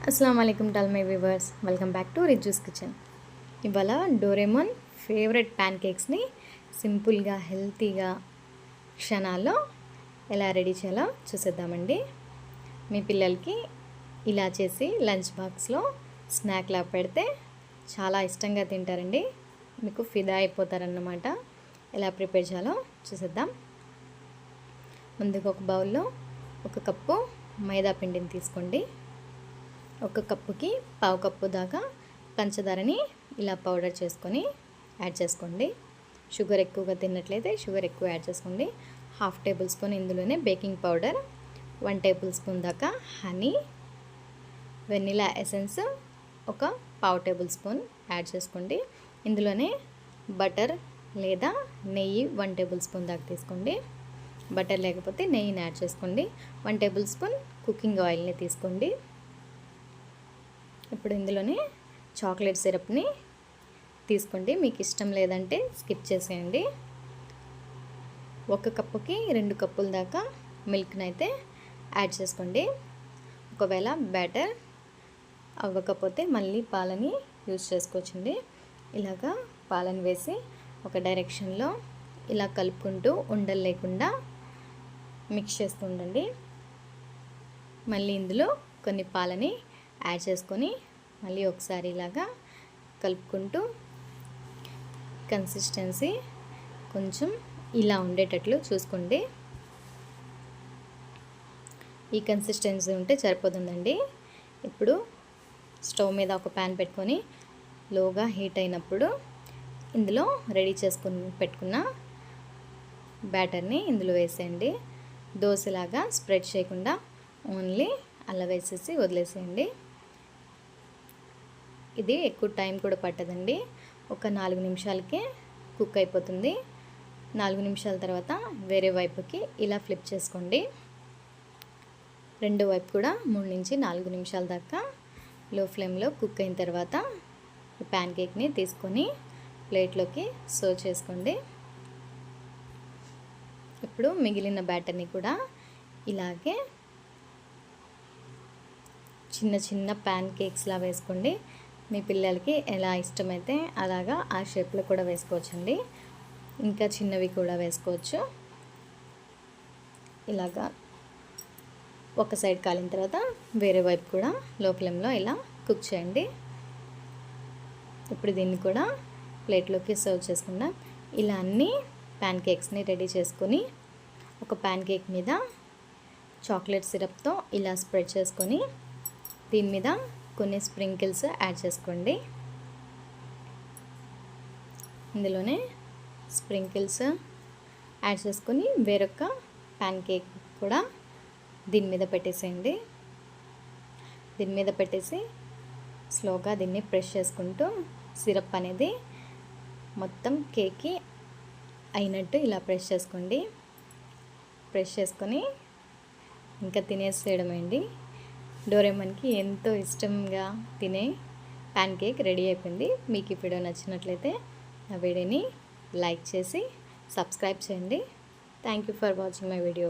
अस्सलाम वालेकुम to all my viewers, welcome back to Rizu's kitchen. ఇవాళ డోరేమోన్ ఫేవరెట్ ప్యాన్ కేక్స్ని సింపుల్గా హెల్తీగా క్షణాల్లో ఎలా రెడీ చేయాలో చూసేద్దామండి. మీ పిల్లలకి ఇలా చేసి లంచ్ బాక్స్లో స్నాక్లా పెడితే చాలా ఇష్టంగా తింటారండి. మీకు ఫిదా అయిపోతారన్నమాట. ఎలా ప్రిపేర్ చేయాలో చూసేద్దాం. ముందుగా ఒక బౌల్లో 1 కప్పు మైదా పిండిని తీసుకోండి. 1 కప్పుకి 1/2 కప్పు దాకా పంచదారని ఇలా పౌడర్ చేసుకొని యాడ్ చేసుకోండి. షుగర్ ఎక్కువగా తిన్నట్లయితే షుగర్ ఎక్కువ యాడ్ చేసుకోండి. 1/2 టేబుల్ స్పూన్ ఇందులోనే బేకింగ్ పౌడర్, 1 టేబుల్ స్పూన్ దాకా honey, vanilla essence 1/2 table spoon add చేసుకోండి. ఇందులోనే బటర్ లేదా నెయ్యి 1 టేబుల్ స్పూన్ దాకా తీసుకోండి. బటర్ లేకపోతే నెయ్యిని యాడ్ చేసుకోండి. 1 టేబుల్ స్పూన్ కుకింగ్ ఆయిల్ని తీసుకోండి. ఇప్పుడు ఇందులోనే చాక్లెట్ సిరప్ని తీసుకోండి. మీకు ఇష్టం లేదంటే స్కిప్ చేసేయండి. 1 కప్పుకి 2 కప్పుల దాకా మిల్క్ని అయితే యాడ్ చేసుకోండి. ఒకవేళ బ్యాటర్ అవ్వకపోతే మళ్ళీ పాలని యూజ్ చేసుకోవచ్చండి. ఇలాగా పాలను వేసి ఒక డైరెక్షన్లో ఇలా కలుపుకుంటూ ఉండలు లేకుండా మిక్స్ చేస్తూ ఉండండి. మళ్ళీ ఇందులో కొన్ని పాలని యాడ్ చేసుకొని మళ్ళీ ఒకసారి ఇలాగా కలుపుకుంటూ కన్సిస్టెన్సీ కొంచెం ఇలా ఉండేటట్లు చూసుకోండి. ఈ కన్సిస్టెన్సీ ఉంటే సరిపోతుందండి. ఇప్పుడు స్టవ్ మీద ఒక ప్యాన్ పెట్టుకొని లోగా హీట్ అయినప్పుడు ఇందులో రెడీ చేసుకుని పెట్టుకున్న బ్యాటర్ని ఇందులో వేసేయండి. దోశలాగా స్ప్రెడ్ చేయకుండా ఓన్లీ అలా వేసేసి వదిలేసేయండి. ఇది ఎక్కువ టైం కూడా పట్టదండి. ఒక 4 నిమిషాలకే కుక్ అయిపోతుంది. 4 నిమిషాల తర్వాత వేరే వైపుకి ఇలా ఫ్లిప్ చేసుకోండి. రెండో వైపు కూడా 3 నుంచి 4 నిమిషాల దాకా లో ఫ్లేమ్లో కుక్ అయిన తర్వాత ఈ ప్యాన్ కేక్ని తీసుకొని ప్లేట్లోకి సర్వ్ చేసుకోండి. ఇప్పుడు మిగిలిన బ్యాటర్ని కూడా ఇలాగే చిన్న చిన్న ప్యాన్ కేక్స్లా వేసుకోండి. మీ పిల్లలకి ఎలా ఇష్టమైతే అలాగా ఆ షేప్లో కూడా వేసుకోవచ్చండి. ఇంకా చిన్నవి కూడా వేసుకోవచ్చు. ఇలాగా ఒక సైడ్ కాలిన తర్వాత వేరే వైపు కూడా లో ఫ్లేమ్లో ఇలా కుక్ చేయండి. ఇప్పుడు దీన్ని కూడా ప్లేట్లోకి సర్వ్ చేసుకుందాం. ఇలా అన్ని ప్యాన్ కేక్స్ని రెడీ చేసుకొని ఒక ప్యాన్ కేక్ మీద చాక్లెట్ సిరప్తో ఇలా స్ప్రెడ్ చేసుకొని దీని మీద కొన్ని స్ప్రింకిల్స్ యాడ్ చేసుకోండి. ఇందులోనే స్ప్రింకిల్స్ యాడ్ చేసుకొని వేరొక ప్యాన్ కేక్ కూడా దీని మీద పెట్టేసేయండి. దీని మీద పెట్టేసి స్లోగా దీన్ని ప్రెస్ చేసుకుంటూ సిరప్ అనేది మొత్తం కేక్కి అయినట్టు ఇలా ప్రెస్ చేసుకోండి. ప్రెస్ చేసుకొని ఇంకా తినేసేయడమేండి. డోరేమోన్కి ఎంతో ఇష్టంగా తినే ప్యాన్ కేక్ రెడీ అయిపోయింది. మీకు ఈ వీడియో నచ్చినట్లయితే ఆ వీడియోని లైక్ చేసి సబ్స్క్రైబ్ చేయండి. Thank you for watching my video.